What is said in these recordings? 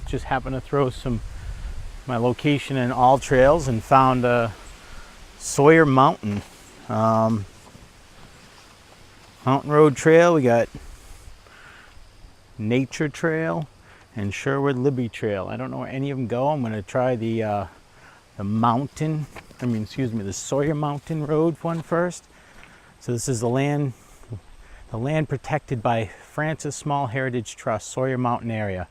just happened to throw my location in all trails and found a Sawyer Mountain Mountain Road trail. We got Nature Trail and Sherwood Libby Trail. I don't know where any of them go. I'm going to try the Sawyer Mountain Road one first. So this is the land protected by Francis Small Heritage Trust, Sawyer Mountain area.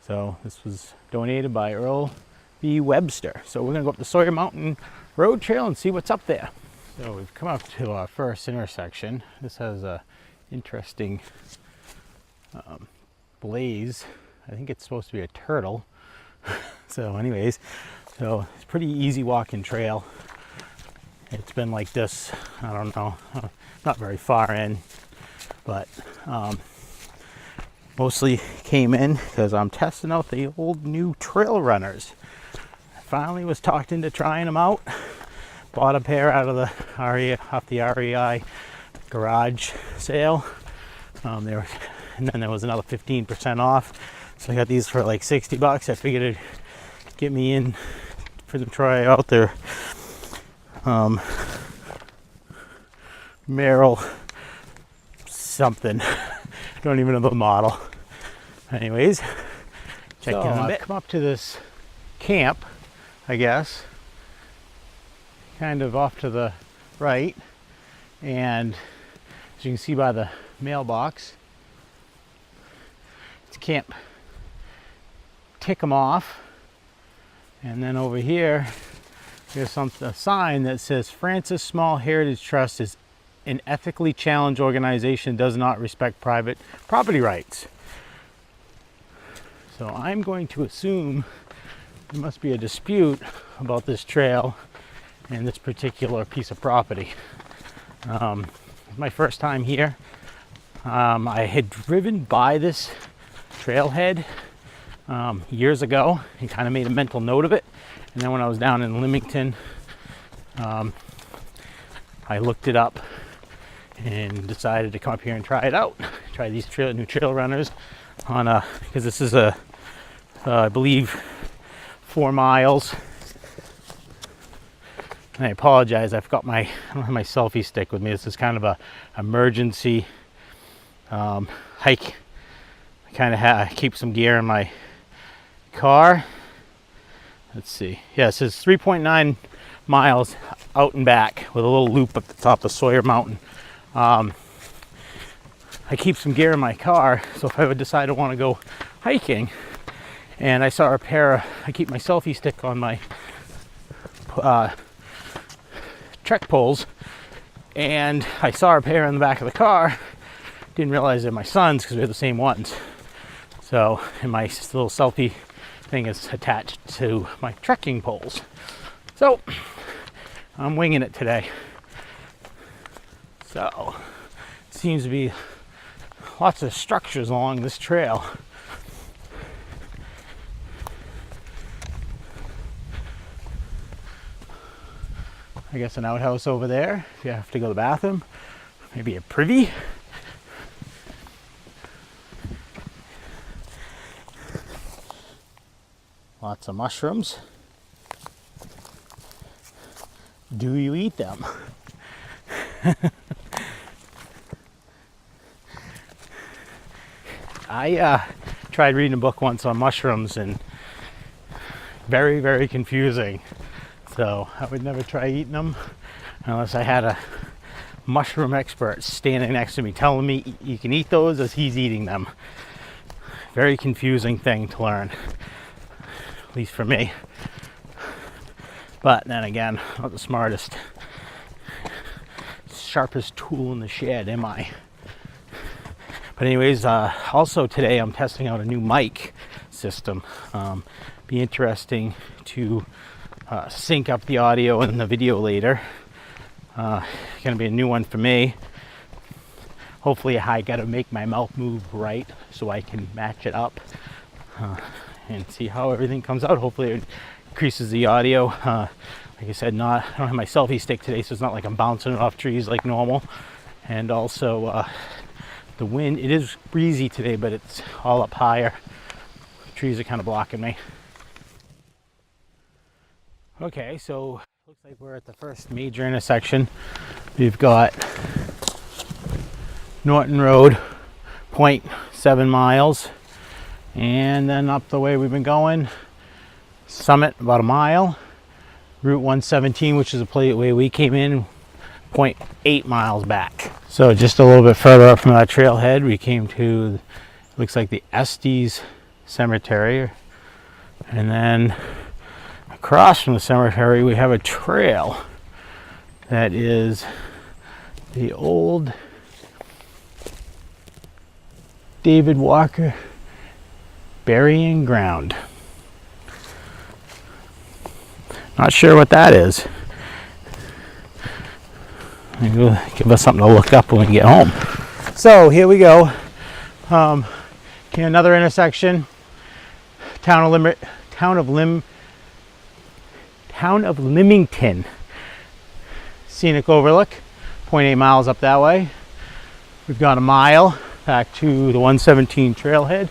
So this was donated by Earl B. Webster. So we're gonna go up the Sawyer Mountain Road Trail and see what's up there. So we've come up to our first intersection. This has a interesting blaze. I think it's supposed to be a turtle. So anyways, so it's pretty easy walking trail. It's been like this, I don't know, not very far in, but mostly came in because I'm testing out the old new trail runners. I finally was talked into trying them out. Bought a pair out of the off the REI garage sale. And then there was another 15% off. So I got these for like $60. I figured it'd get me in for them to try out their Merrill something. Don't even know the model. Anyways, check in a bit. Come up to this camp, I guess, kind of off to the right, and as you can see by the mailbox, it's Camp Tick 'em Off. And then over here, there's a sign that says Francis Small Heritage Trust is an ethically challenged organization, does not respect private property rights. So I'm going to assume there must be a dispute about this trail and this particular piece of property. My first time here. I had driven by this trailhead years ago and kind of made a mental note of it. And then when I was down in Limington, I looked it up and decided to come up here and try it out. Try these new trail runners on because this is I believe 4 miles. And I apologize, I don't have my selfie stick with me. This is kind of a emergency hike. I kind of keep some gear in my car. Let's see. Yeah, it says 3.9 miles out and back with a little loop at the top of Sawyer Mountain. I keep some gear in my car, so if I would decide to want to go hiking, and I saw I keep my selfie stick on my trek poles, and I saw a pair in the back of the car. Didn't realize they're my son's because they're the same ones. So, and my little selfie thing is attached to my trekking poles. So, I'm winging it today. So, seems to be lots of structures along this trail. I guess an outhouse over there if you have to go to the bathroom. Maybe a privy. Lots of mushrooms. Do you eat them? I tried reading a book once on mushrooms, and very, very confusing. So I would never try eating them unless I had a mushroom expert standing next to me telling me you can eat those as he's eating them. Very confusing thing to learn, at least for me. But then again, not the smartest, sharpest tool in the shed, am I? But anyways, also today I'm testing out a new mic system. Be interesting to sync up the audio and the video later. Gonna be a new one for me. Hopefully I gotta make my mouth move right so I can match it up and see how everything comes out. Hopefully it increases the audio. Like I said, I don't have my selfie stick today, so it's not like I'm bouncing it off trees like normal. And also the wind, it is breezy today, but it's all up higher. trees are kind of blocking me. Okay, so looks like we're at the first major intersection. We've got Norton Road, 0.7 miles, and then up the way we've been going, Summit about a mile, Route 117, which is the way we came in, 0.8 miles back. So just a little bit further up from that trailhead, we came to, looks like the Estes Cemetery, and then across from the cemetery we have a trail that is the old David Walker burying ground. Not sure what that is. Maybe it'll give us something to look up when we get home. So here we go. Another intersection. Town of Limington. Scenic overlook. 0.8 miles up that way. We've got a mile back to the 117 trailhead.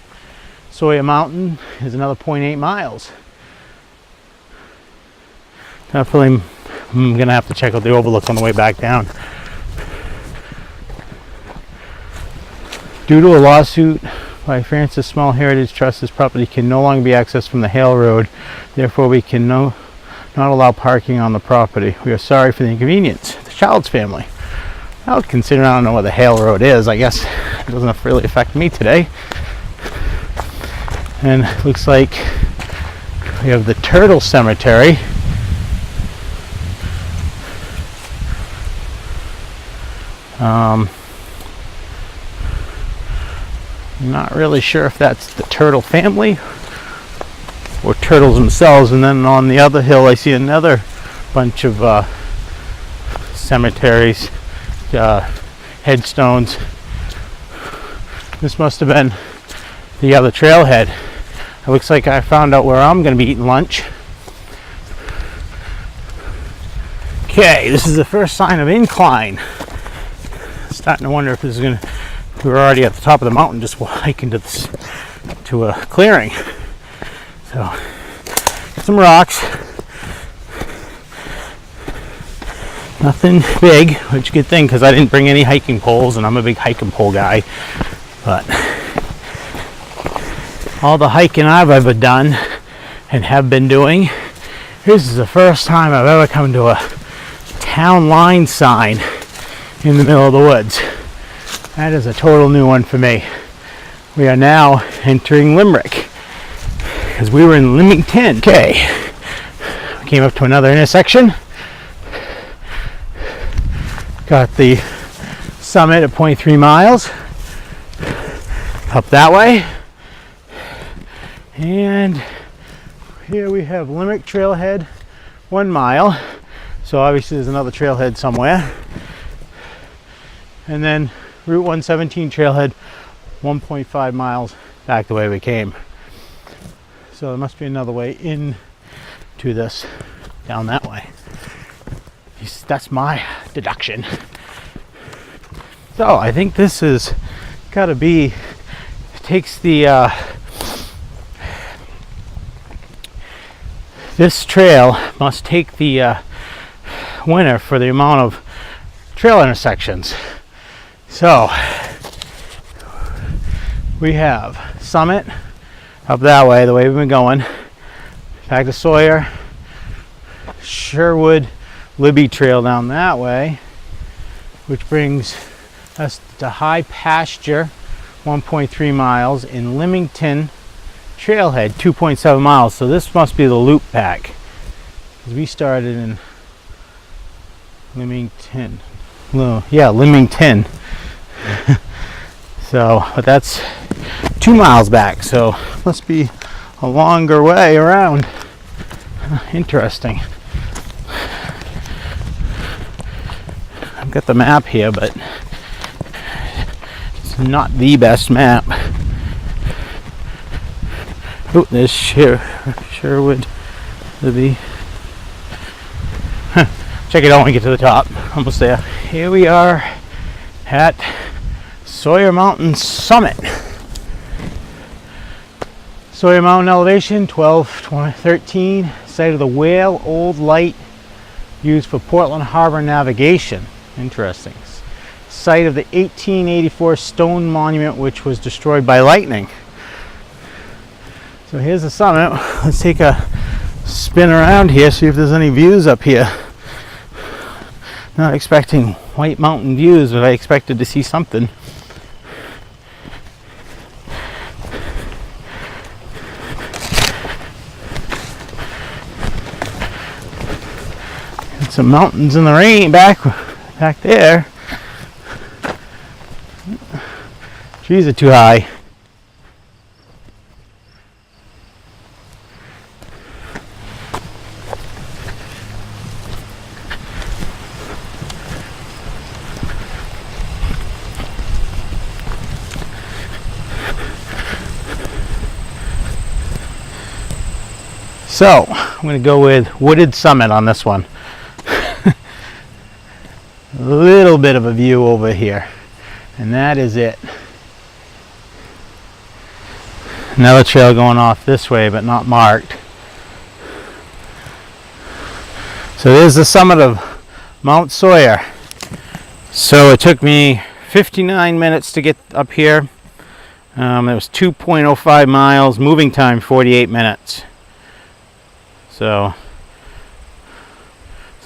Sawyer Mountain is another 0.8 miles. Definitely, I'm gonna have to check out the overlook on the way back down. Due to a lawsuit by Francis Small Heritage Trust, this property can no longer be accessed from the Hale Road. Therefore, we can not allow parking on the property. We are sorry for the inconvenience. The child's family. I would consider, I don't know what the Hale Road is. I guess it doesn't really affect me today. And it looks like we have the Turtle Cemetery. I'm not really sure if that's the turtle family or turtles themselves. And then on the other hill I see another bunch of cemeteries, headstones. This must have been the other trailhead. It looks like I found out where I'm going to be eating lunch. Okay, this is the first sign of incline. Starting to wonder if this is going to, we were already at the top of the mountain just hiking to a clearing. So, some rocks. Nothing big, which is a good thing because I didn't bring any hiking poles and I'm a big hiking pole guy. But all the hiking I've ever done and have been doing, this is the first time I've ever come to a town line sign in the middle of the woods. That is a total new one for me. We are now entering Limerick because we were in Limington. Okay, we came up to another intersection. Got the summit at 0.3 miles. Up that way. And here we have Limerick Trailhead, 1 mile. So obviously there's another trailhead somewhere. And then Route 117 trailhead, 1.5 miles back the way we came. So there must be another way in to this down that way. That's my deduction. So I think this is gotta be, takes the this trail must take the winner for the amount of trail intersections. So we have Summit up that way, the way we've been going, back to Sawyer, Sherwood, Libby Trail down that way, which brings us to High Pasture, 1.3 miles, in Limington Trailhead, 2.7 miles. So this must be the loop back, because we started in Limington. Well, yeah, Limington. So, but that's 2 miles back, so must be a longer way around. Interesting. I've got the map here, but it's not the best map. Oh, there's Sherwood Libby. Check it out when we get to the top. Almost there. Here we are at Sawyer Mountain Summit. Sawyer Mountain elevation 13, site of the Whale Old Light used for Portland Harbor navigation. Interesting. Site of the 1884 stone monument which was destroyed by lightning. So here's the summit. Let's take a spin around here, see if there's any views up here. Not expecting White Mountain views, but I expected to see something. And some mountains in the rain back there. Trees are too high. So, I'm going to go with wooded summit on this one. A little bit of a view over here, and that is it. Another trail going off this way, but not marked. So there's the summit of Mount Sawyer. So it took me 59 minutes to get up here. It was 2.05 miles, moving time 48 minutes. So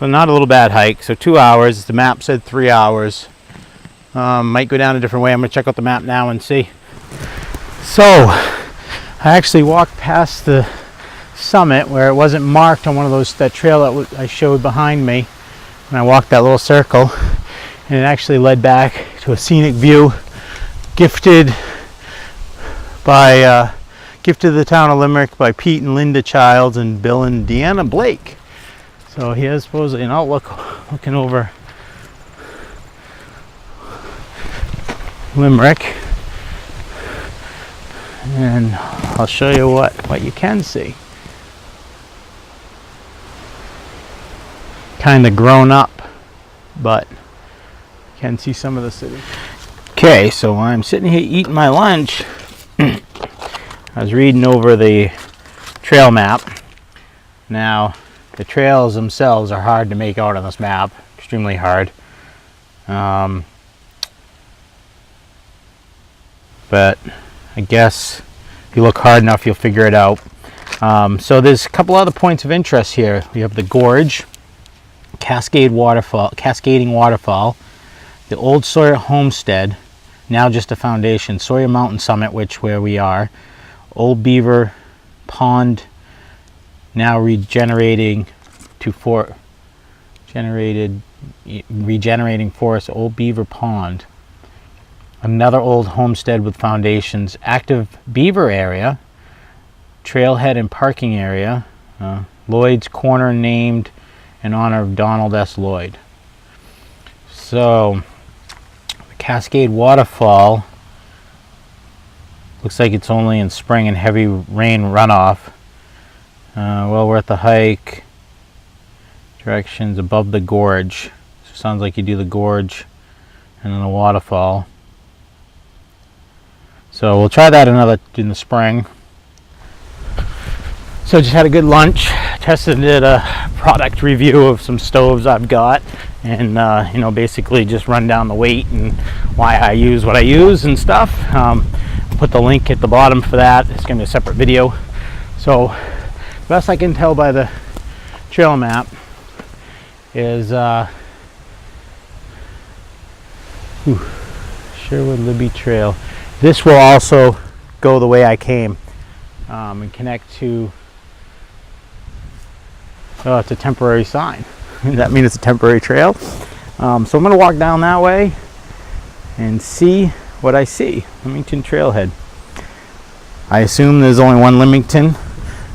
not a little bad hike. So 2 hours. The map said 3 hours. Might go down a different way. I'm going to check out the map now and see. So I actually walked past the summit where it wasn't marked on one of those, that trail that I showed behind me. And I walked that little circle, and it actually led back to a scenic view gifted to the town of Limerick by Pete and Linda Childs and Bill and Deanna Blake. So here's supposedly an outlook looking over Limerick, and I'll show you what you can see. Kind of grown up, but you can see some of the city. Okay, so I'm sitting here eating my lunch. I was reading over the trail map. Now, the trails themselves are hard to make out on this map, extremely hard. But I guess if you look hard enough, you'll figure it out. So there's a couple other points of interest here. We have the gorge, cascading waterfall, the old Sawyer homestead, now just a foundation, Sawyer Mountain Summit, where we are, Old Beaver Pond, now regenerating forest, Old Beaver Pond. Another old homestead with foundations, active beaver area, trailhead and parking area, Lloyd's Corner named in honor of Donald S. Lloyd. So, the Cascade Waterfall looks like it's only in spring and heavy rain runoff. Well worth the hike. Directions above the gorge. So sounds like you do the gorge and then the waterfall. So we'll try that in the spring. So just had a good lunch. Did a product review of some stoves I've got, and basically just run down the weight and why I use what I use and stuff. Put the link at the bottom for that. It's going to be a separate video. So the best I can tell by the trail map is Sherwood Libby Trail. This will also go the way I came and connect to. Oh, it's a temporary sign. That means it's a temporary trail. So I'm going to walk down that way and see what I see. Limington Trailhead. I assume there's only one Limington.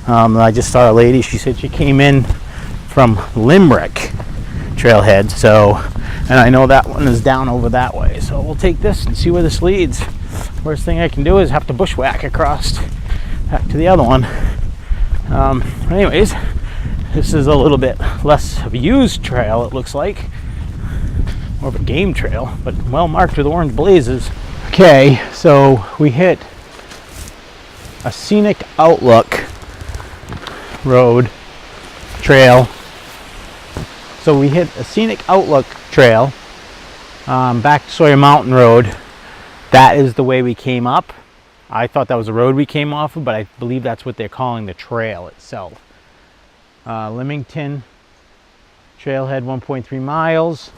I just saw a lady. She said she came in from Limerick Trailhead. And I know that one is down over that way. So we'll take this and see where this leads. Worst thing I can do is have to bushwhack across back to the other one. Anyways, this is a little bit less of a used trail, it looks like. More of a game trail, but well marked with orange blazes. Okay, so we hit a scenic outlook road trail. So we hit a scenic outlook trail back to Sawyer Mountain Road. That is the way we came up. I thought that was the road we came off of, but I believe that's what they're calling the trail itself. Limington trailhead, 1.3 miles.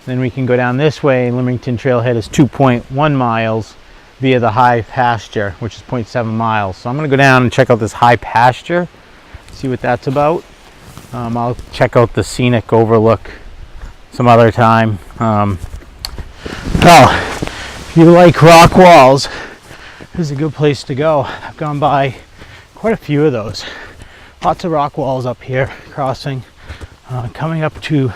Then we can go down this way. Limington trailhead is 2.1 miles via the high pasture, which is 0.7 miles. So I'm going to go down and check out this high pasture, see what that's about. I'll check out the scenic overlook some other time. If you like rock walls, this is a good place to go. I've gone by quite a few of those. Lots of rock walls up here, crossing, coming up to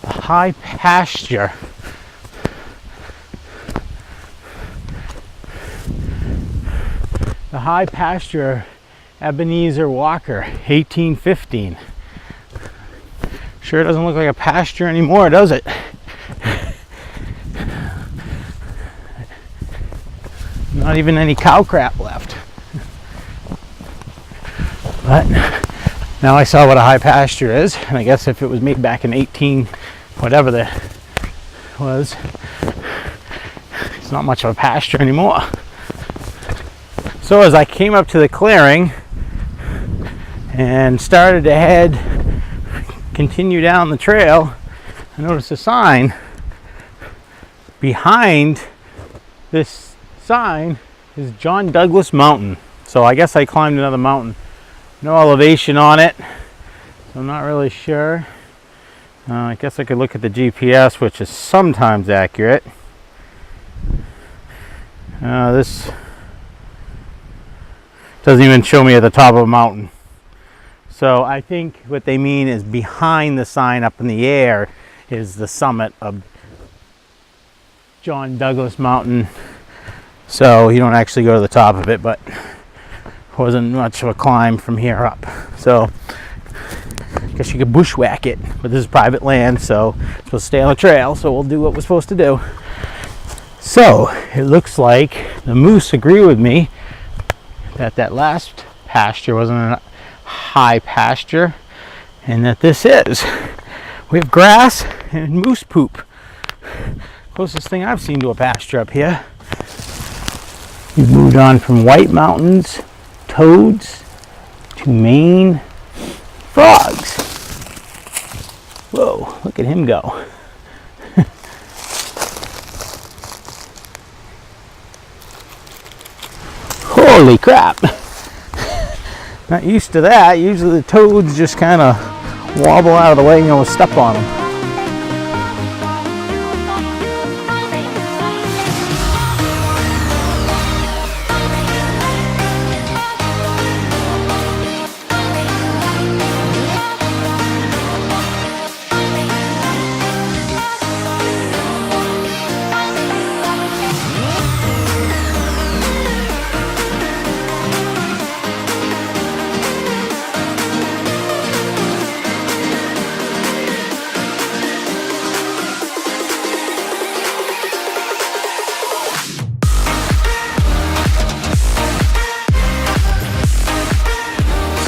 the high pasture. The high pasture, Ebenezer Walker, 1815. Sure doesn't look like a pasture anymore, does it? Not even any cow crap left. But now I saw what a high pasture is, and I guess if it was made back in 18 whatever that was, it's not much of a pasture anymore. So as I came up to the clearing and started to continue down the trail, I noticed a sign. Behind this sign is John Douglas Mountain. So I guess I climbed another mountain. No elevation on it, so I'm not really sure. I guess I could look at the GPS, which is sometimes accurate. This doesn't even show me at the top of a mountain. So I think what they mean is behind the sign up in the air is the summit of John Douglas Mountain. So you don't actually go to the top of it, but wasn't much of a climb from here up. So I guess you could bushwhack it, but this is private land, so it's supposed to stay on the trail, so we'll do what we're supposed to do. So it looks like the moose agree with me that last pasture wasn't a high pasture, and that this is. We have grass and moose poop. Closest thing I've seen to a pasture up here. We've moved on from white mountains, toads, to Maine frogs. Whoa, look at him go. Holy crap. Not used to that. Usually the toads just kind of wobble out of the way and you'll step on them.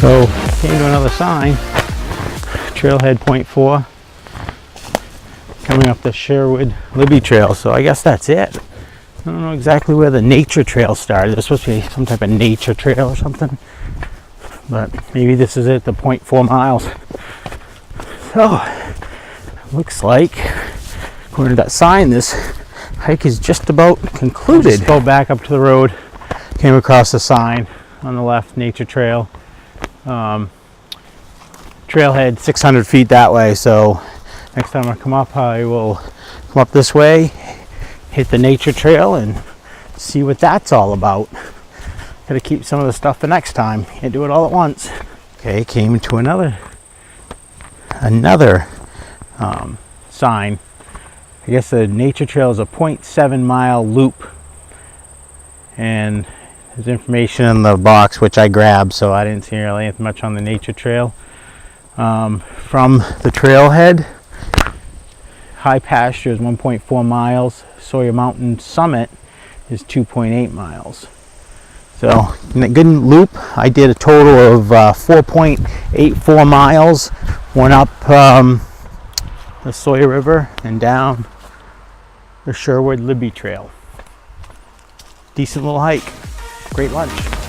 So came to another sign, trailhead 0.4, coming up the Sherwood Libby Trail. So I guess that's it. I don't know exactly where the nature trail started. There's supposed to be some type of nature trail or something, but maybe this is it, the 0.4 miles. So looks like, according to that sign, this hike is just about concluded. Just go back up to the road, came across the sign on the left, nature trail. Trailhead 600 feet that way, so next time I come up I will come up this way, hit the nature trail and see what that's all about. Gotta keep some of the stuff for next time, can't do it all at once. Okay, came to another sign. I guess the nature trail is a 0.7 mile loop, and there's information in the box which I grabbed, so I didn't see really much on the nature trail. From the trailhead, high pasture is 1.4 miles. Sawyer Mountain summit is 2.8 miles. So in a good loop, I did a total of 4.84 miles. Went up the Sawyer River and down the Sherwood Libby Trail. Decent little hike. Great lunch.